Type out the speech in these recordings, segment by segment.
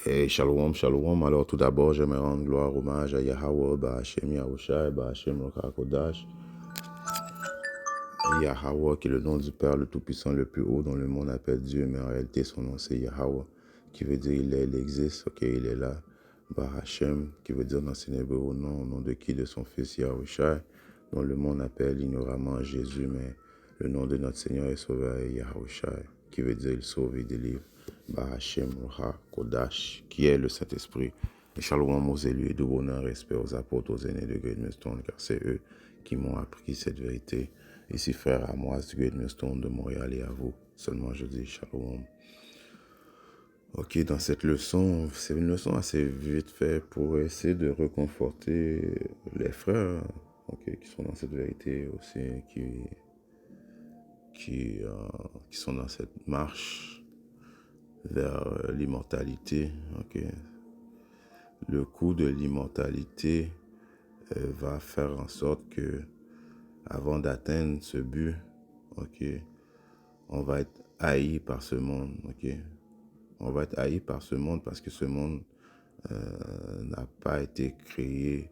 Et shalom, shalom. Alors tout d'abord, j'aimerais rendre gloire, hommage à Yahweh, Bahashem Yahushai, Bahashem Kodash. Yahweh qui est le nom du Père le Tout-Puissant, le plus haut, dont le monde appelle Dieu, mais en réalité son nom c'est Yahweh, qui veut dire il existe, ok, il est là. Bahashem, qui veut dire dans ses hébreux au nom de qui? De son fils Yahushai, dont le monde appelle ignoramment Jésus, mais le nom de notre Seigneur et Sauveur est Yahushai, qui veut dire il sauve et délivre. Bahashem Roha Kodash, qui est le Saint-Esprit. Et shalom aux élus et de bonheur, respect aux apôtres, aux aînés de Great Millstone, car c'est eux qui m'ont appris cette vérité. Ici, frère Amoise du Great Millstone de Montréal et à vous. Seulement, je dis shalom. Ok, dans cette leçon, c'est une leçon assez vite faite pour essayer de réconforter les frères qui sont dans cette vérité aussi, qui sont dans cette marche vers l'immortalité. Okay. Le coup de l'immortalité va faire en sorte que, avant d'atteindre ce but, on va être haï par ce monde. On va être haï par ce monde parce que ce monde n'a pas été créé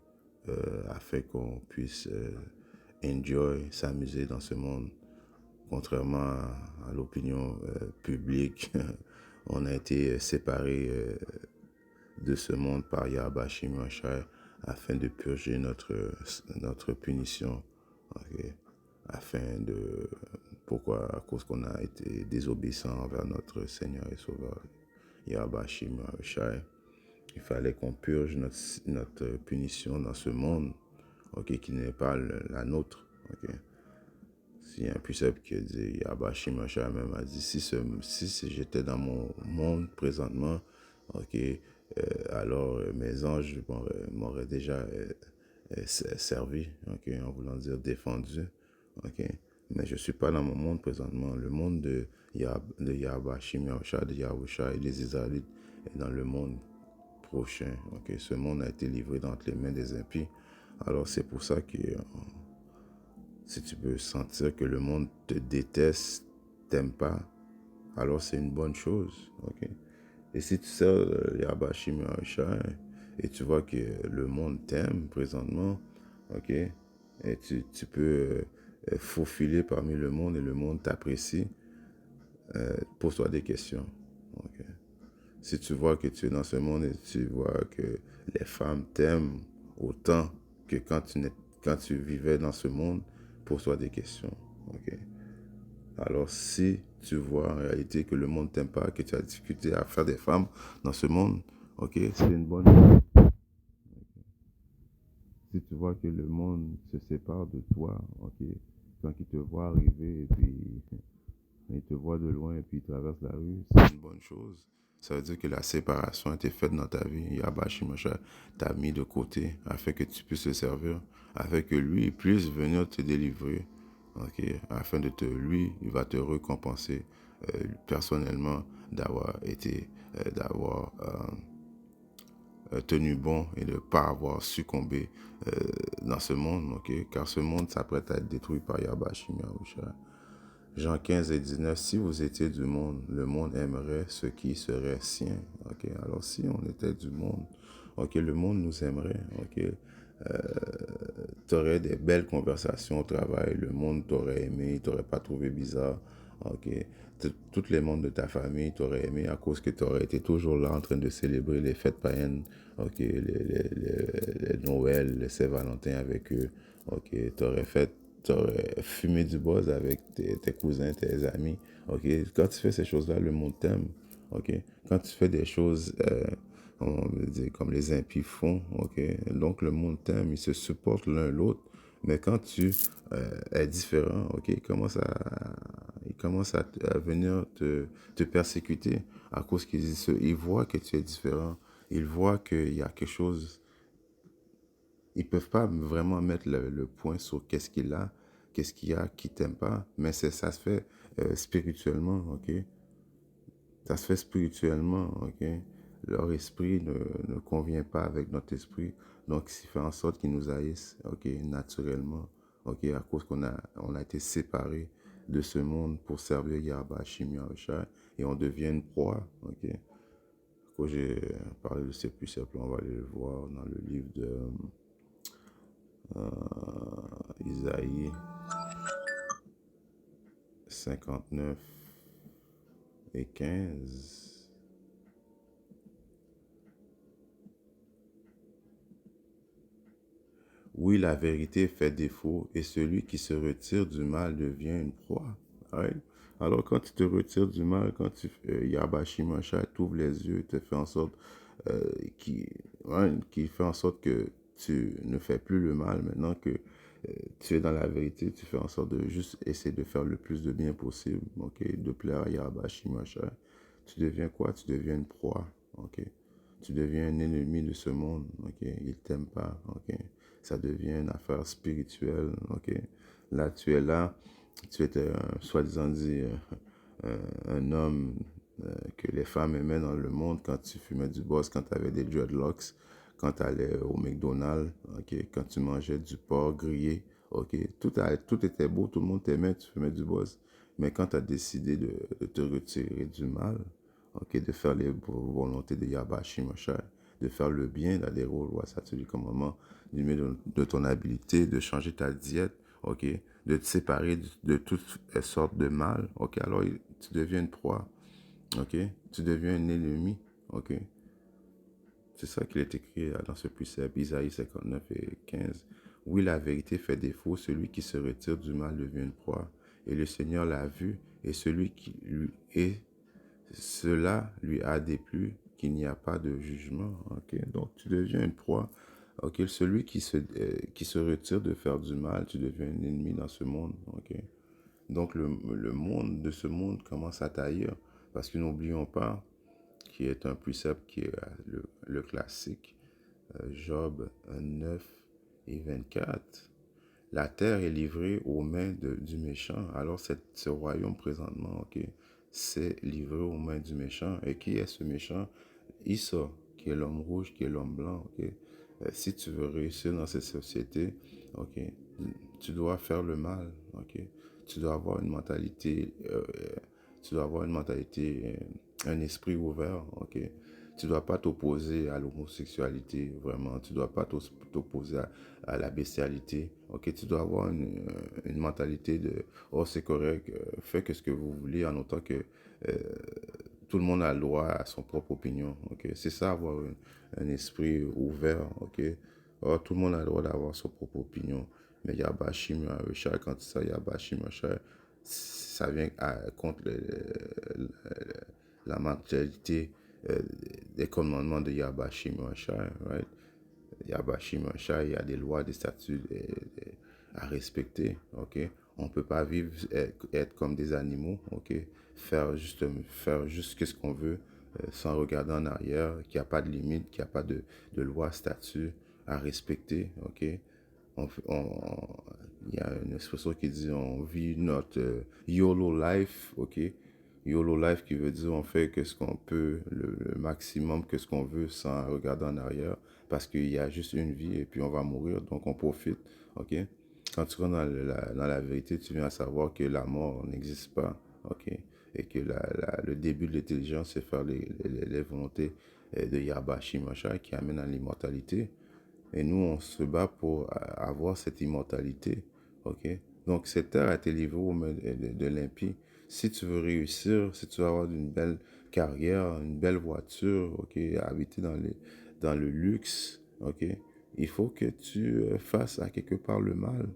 afin qu'on puisse enjoy, s'amuser dans ce monde. Contrairement à l'opinion publique, on a été séparés de ce monde par Yahweh Shim Yahshai afin de purger notre punition. Pourquoi? À cause qu'on a été désobéissant envers notre Seigneur et Sauveur Yahweh Shim Yahshai. Il fallait qu'on purge notre punition dans ce monde, qui n'est pas la nôtre. Si un précepte qui dit, Yahweh Shim Yahshai même a dit, si j'étais dans mon monde présentement, alors mes anges m'auraient déjà servi, en voulant dire défendu. Mais je ne suis pas dans mon monde présentement. Le monde de Yahweh Shim Yahshai, de Yahushua et des Israélites est dans le monde prochain. Ce monde a été livré dans les mains des impies. Alors c'est pour ça que si tu peux sentir que le monde te déteste, t'aime pas, alors c'est une bonne chose. Et si tu sers Yahweh Shim Yahshai et tu vois que le monde t'aime présentement, et tu peux faufiler parmi le monde et le monde t'apprécie, pose-toi des questions. Si tu vois que tu es dans ce monde et tu vois que les femmes t'aiment autant que quand tu vivais dans ce monde, pose-toi des questions. Alors si tu vois en réalité que le monde t'aime pas, que tu as difficulté à faire des femmes dans ce monde, c'est une bonne chose. Si tu vois que le monde se sépare de toi, quand il te voit arriver et puis il te voit de loin et puis il traverse la rue, c'est une bonne chose. Ça veut dire que la séparation a été faite dans ta vie. Yahweh Shim Yahshai t'a mis de côté afin que tu puisses le servir, afin que lui puisse venir te délivrer. Afin lui, il va te récompenser personnellement d'avoir tenu bon et de ne pas avoir succombé dans ce monde, car ce monde s'apprête à être détruit par Yahweh Shim Yahshai. Jean 15 et 19, si vous étiez du monde, le monde aimerait ce qui serait sien. Alors si on était du monde, le monde nous aimerait. Tu aurais des belles conversations au travail, le monde t'aurait aimé, il t'aurait pas trouvé bizarre. Tous les membres de ta famille t'auraient aimé à cause que tu aurais été toujours là en train de célébrer les fêtes païennes, les Noël, les Saint-Valentin avec eux. Tu aurais fumé du buzz avec tes cousins, tes amis. Quand tu fais ces choses-là, le monde t'aime. Quand tu fais des choses on veut dire, comme les impies font, donc le monde t'aime, ils se supportent l'un l'autre. Mais quand tu es différent, ils commencent à venir te persécuter à cause qu'ils voient que tu es différent. Ils voient qu'il y a quelque chose. Ils peuvent pas vraiment mettre le point sur qu'est-ce qu'il y a qui t'aime pas, mais ça se fait spirituellement, Ça se fait spirituellement, Leur esprit ne convient pas avec notre esprit, donc ça fait en sorte qu'ils nous haïssent, naturellement, à cause on a été séparés de ce monde pour servir Yahweh Shim Yahshai et on devient une proie, Quand j'ai parlé de ces préceptes, on va aller le voir dans le livre de Isaïe 59 et 15. Oui, la vérité fait défaut et celui qui se retire du mal devient une proie. Right? Alors, quand tu te retires du mal, quand tu Yabashi Masha t'ouvre les yeux, te fait en sorte euh, qui, qui fait en sorte que tu ne fais plus le mal maintenant que tu es dans la vérité, tu fais en sorte de juste essayer de faire le plus de bien possible, ok, de plaire à Yabashi Masha. Tu deviens quoi? Tu deviens une proie, ok. Tu deviens un ennemi de ce monde, ok. Il t'aime pas, ok. Ça devient une affaire spirituelle, ok. Là, tu es là, tu étais soi-disant dit un homme que les femmes aimaient dans le monde quand tu fumais du boss, quand tu avais des dreadlocks, quand tu allais au McDonald's, ok, quand tu mangeais du porc grillé, ok, tout était beau, tout le monde t'aimait, tu fumais du boss. Mais quand tu as décidé de te retirer du mal, ok, de faire les volontés de Yabashi Mosha, de faire le bien, d'aller au roi Satuli comme moment, de ton habilité, de changer ta diète, ok, de te séparer de toutes sortes de mal, ok, alors tu deviens une proie, ok, tu deviens un ennemi, ok. C'est ça qu'il est écrit dans ce précepte, Isaïe 59 et 15. Oui, la vérité fait défaut, celui qui se retire du mal devient une proie. Et le Seigneur l'a vu, et celui qui lui est, cela lui a déplu, qu'il n'y a pas de jugement. Ok, donc tu deviens une proie. Ok, celui qui se retire de faire du mal, tu deviens un ennemi dans ce monde. Ok, donc le monde de ce monde commence à taillir, parce que n'oublions pas, qui est un précepte qui est le classique, Job 9 et 24. La terre est livrée aux mains du méchant. Alors ce royaume présentement, ok, c'est livré aux mains du méchant. Et qui est ce méchant? Issa, qui est l'homme rouge, qui est l'homme blanc. Ok. Si tu veux réussir dans cette société, ok, tu dois faire le mal. Ok. Tu dois avoir une mentalité, un esprit ouvert. Ok. Tu dois pas t'opposer à l'homosexualité, vraiment. Tu dois pas t'opposer à la bestialité. Ok, tu dois avoir une mentalité de oh c'est correct, faites ce que vous voulez en autant que tout le monde a le droit à son propre opinion. Ok, c'est ça avoir un esprit ouvert. Ok, oh, tout le monde a le droit d'avoir son propre opinion. Mais il y a Bashim Richard, quand ça il y a Bashim Richard, ça vient contre la mentalité des commandements de Yabashi Mosha, right? Yabashi Mosha, il y a des lois, des statuts à respecter, ok? On ne peut pas vivre, être comme des animaux, ok? Faire juste ce qu'on veut sans regarder en arrière, qu'il n'y a pas de limite, qu'il n'y a pas de loi, statut à respecter, ok? Il y a une expression qui dit on vit notre YOLO life, ok? YOLO life qui veut dire on fait que ce qu'on peut, le maximum que ce qu'on veut sans regarder en arrière, parce qu'il y a juste une vie et puis on va mourir, donc on profite, ok? Quand tu rentres dans la vérité, tu viens à savoir que la mort n'existe pas, ok? Et que le début de l'intelligence, c'est faire les volontés de Yabashi Masha qui amènent à l'immortalité. Et nous, on se bat pour avoir cette immortalité. Ok? Donc, cette terre a été livrée aux mains de l'impie. Si tu veux réussir, si tu veux avoir une belle carrière, une belle voiture, ok, habiter dans le luxe, ok, il faut que tu fasses à quelque part le mal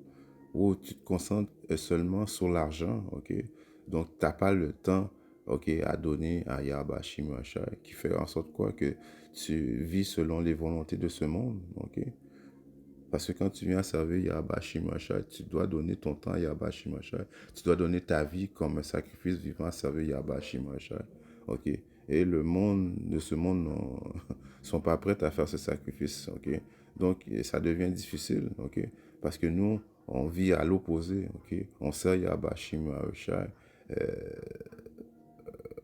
ou tu te concentres seulement sur l'argent, ok. Donc, tu n'as pas le temps, ok, à donner à Yabashi Masha, qui fait en sorte quoi que tu vis selon les volontés de ce monde, ok. Parce que quand tu viens servir Yabashi Masha, tu dois donner ton temps à Yabashi Masha. Tu dois donner ta vie comme un sacrifice vivant à servir Yabashi Masha. Ok. Et le monde, de ce monde, ne sont pas prêts à faire ce sacrifice. Ok. Donc, ça devient difficile. Ok. Parce que nous, on vit à l'opposé. Ok. On sert Yabashi Masha.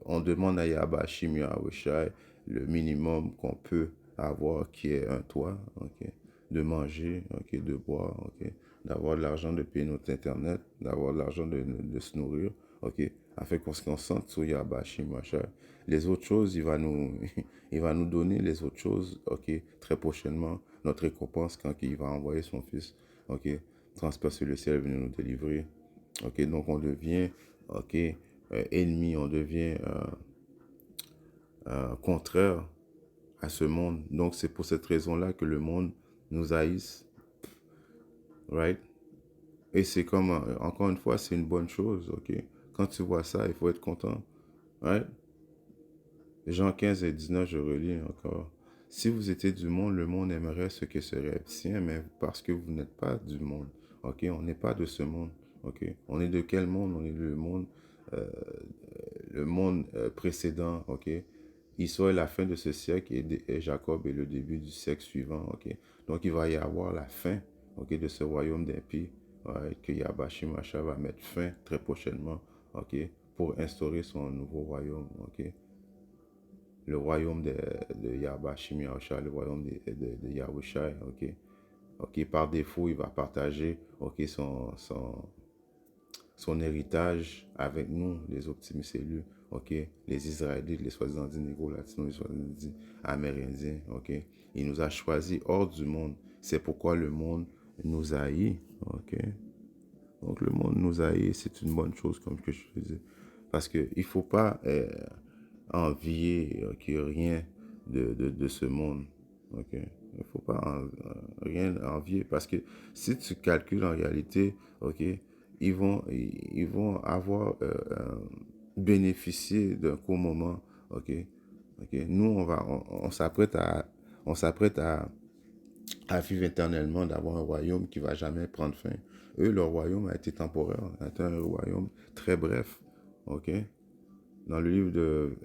On demande à Yabashi Miyahushai le minimum qu'on peut avoir, qui est un toit, ok, de manger, ok, de boire, ok, d'avoir de l'argent de payer notre internet, d'avoir de l'argent de se nourrir, ok, afin qu'on se concentre sur Yahbashim Mashiach. Les autres choses, il va nous donner les autres choses, ok, très prochainement, notre récompense quand il va envoyer son Fils, ok, transpercer le ciel, venir nous délivrer, ok, donc on devient, ok, ennemi, on devient contraire à ce monde. Donc c'est pour cette raison-là que le monde nous haïsse, right? Et c'est comme, encore une fois, c'est une bonne chose, ok? Quand tu vois ça, il faut être content, right? Jean 15 et 19, je relis encore. Si vous étiez du monde, le monde aimerait ce que serait sien, mais parce que vous n'êtes pas du monde, ok? On n'est pas de ce monde, ok? On est de quel monde? On est euh, le monde précédent, ok? Israël est la fin de ce siècle et Jacob est le début du siècle suivant, ok? Donc il va y avoir la fin, ok, de ce royaume d'impies, ouais, que Yahbashim Mashiach va mettre fin très prochainement, ok? Pour instaurer son nouveau royaume, ok? Le royaume de Yahbashim Mashiach, le royaume de Yahushai, ok? Ok, par défaut, il va partager, ok, son héritage avec nous, les optimistes élus, ok, les Israélites, les soi-disant dits négro latinos, les soi-disant dits amérindiens, ok. Il nous a choisis hors du monde. C'est pourquoi le monde nous haït, ok. Donc le monde nous haït, c'est une bonne chose, comme que je faisais. Parce qu'il ne faut pas envier rien de ce monde, ok. Il ne faut pas rien envier parce que si tu calcules en réalité, ok, ils vont avoir bénéficié d'un court moment, ok. Ok. Nous, on s'apprête à vivre éternellement, d'avoir un royaume qui va jamais prendre fin. Eux, leur royaume a été temporaire, a été un royaume très bref, ok. Dans le livre de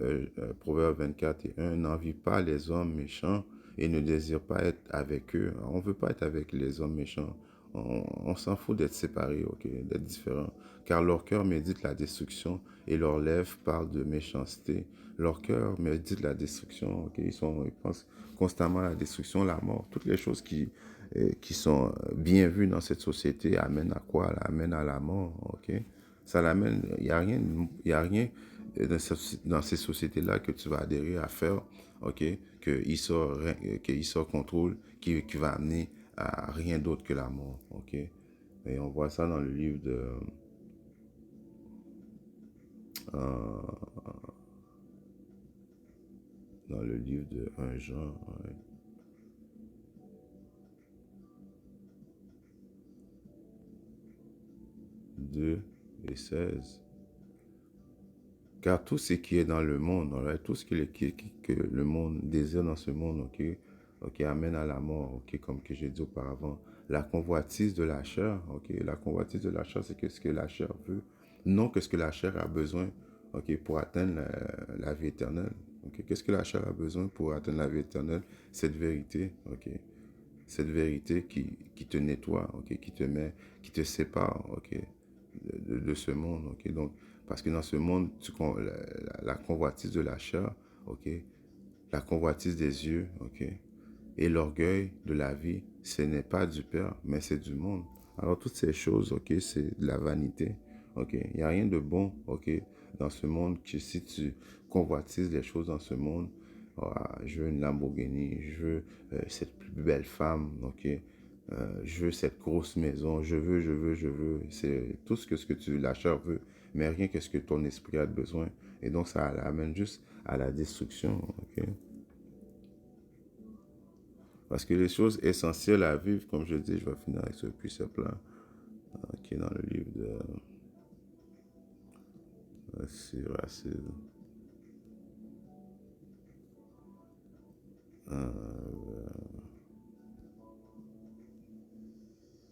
Proverbes 24 et 1, n'envie pas les hommes méchants et ne désire pas être avec eux. On ne veut pas être avec les hommes méchants. On s'en fout d'être séparés, ok, d'être différents. Car leur cœur médite la destruction et leurs lèvres parlent de méchanceté. Leur cœur médite la destruction, ok. Ils pensent constamment à la destruction, la mort. Toutes les choses qui sont bien vues dans cette société amènent à quoi? Amènent à la mort, ok. Ça l'amène, il y a rien dans ces sociétés-là que tu vas adhérer à faire, ok, que Issa contrôle, qui va amener à rien d'autre que la mort, ok. Et on voit ça dans le livre euh, dans le livre de 1 Jean, ouais, 2 et 16. Car tout ce qui est dans le monde, right, tout ce que le monde désire dans ce monde, ok, ok, amène à la mort, ok, comme que j'ai dit auparavant. La convoitise de la chair, ok, la convoitise de la chair, c'est ce que la chair veut, non que ce que la chair a besoin, ok, pour atteindre la vie éternelle. Ok, qu'est-ce que la chair a besoin pour atteindre la vie éternelle? Cette vérité, ok, cette vérité qui te nettoie, ok, qui te sépare, ok, de ce monde, ok. Donc, parce que dans ce monde, la convoitise de la chair, ok, la convoitise des yeux, ok, et l'orgueil de la vie, ce n'est pas du Père, mais c'est du monde. Alors, toutes ces choses, ok, c'est de la vanité, ok. Il n'y a rien de bon, ok, dans ce monde que si tu convoitises les choses dans ce monde, je veux une Lamborghini, je veux cette plus belle femme, ok, je veux cette grosse maison, je veux. C'est tout ce que la chair veut, mais rien que ce que ton esprit a besoin. Et donc, ça amène juste à la destruction, ok. Parce que les choses essentielles à vivre, comme je dis, je vais finir avec ce precept-là, qui est dans le livre de Siracide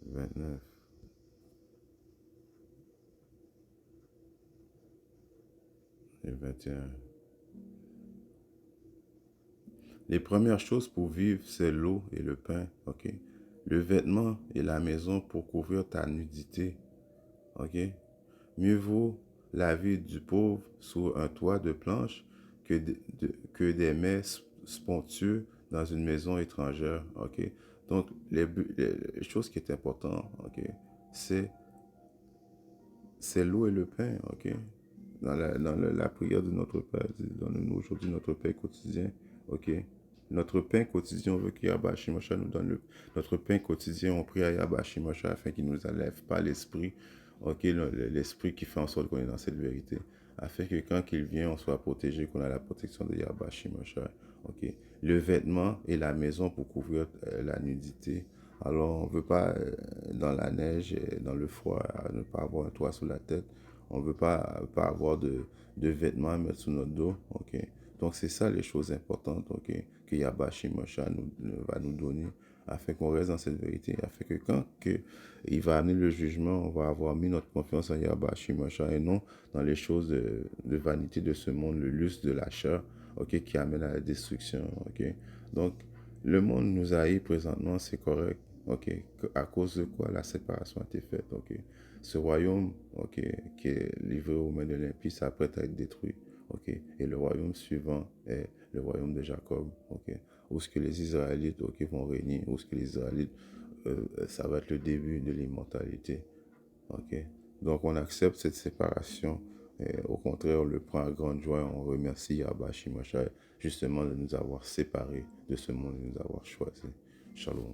29 et 21. Les premières choses pour vivre, c'est l'eau et le pain, ok? Le vêtement et la maison pour couvrir ta nudité, ok? Mieux vaut la vie du pauvre sous un toit de planches que des mets spонtueux dans une maison étrangère, ok? Donc, les choses qui est important, ok? C'est l'eau et le pain, ok? la prière de notre Père, donne-nous aujourd'hui notre pain quotidien, ok? Notre pain quotidien, on veut qu'Yahweh Shimosha nous donne notre pain quotidien. On prie à Yahweh Shimosha afin qu'il nous enlève pas l'esprit, ok? L'esprit qui fait en sorte qu'on est dans cette vérité. Afin que quand il vient, on soit protégé, qu'on a la protection de Yahweh Shimosha, ok? Le vêtement et la maison pour couvrir la nudité. Alors, on ne veut pas, dans la neige, dans le froid, ne pas avoir un toit sous la tête. On ne veut pas avoir de vêtements à mettre sous notre dos, ok? Donc, c'est ça les choses importantes, ok? Que Yahweh Shimosha va nous donner afin qu'on reste dans cette vérité, afin que quand il va amener le jugement, on va avoir mis notre confiance en Yahweh Shimosha et non dans les choses de vanité de ce monde, le lustre de la chair, ok, qui amène à la destruction, ok? Donc, le monde nous haït présentement, c'est correct, ok? À cause de quoi la séparation a été faite, ok? Ce royaume, ok, qui est livré aux mains de l'impie, s'apprête à être détruit, ok? Et le royaume suivant est le royaume de Jacob, ok? Où ce que les Israélites, ok, vont régner, où ce que les Israélites, ça va être le début de l'immortalité, ok? Donc on accepte cette séparation, et au contraire, on le prend à grande joie, on remercie Yahweh Shimashai justement de nous avoir séparés de ce monde, de nous avoir choisis. Shalom.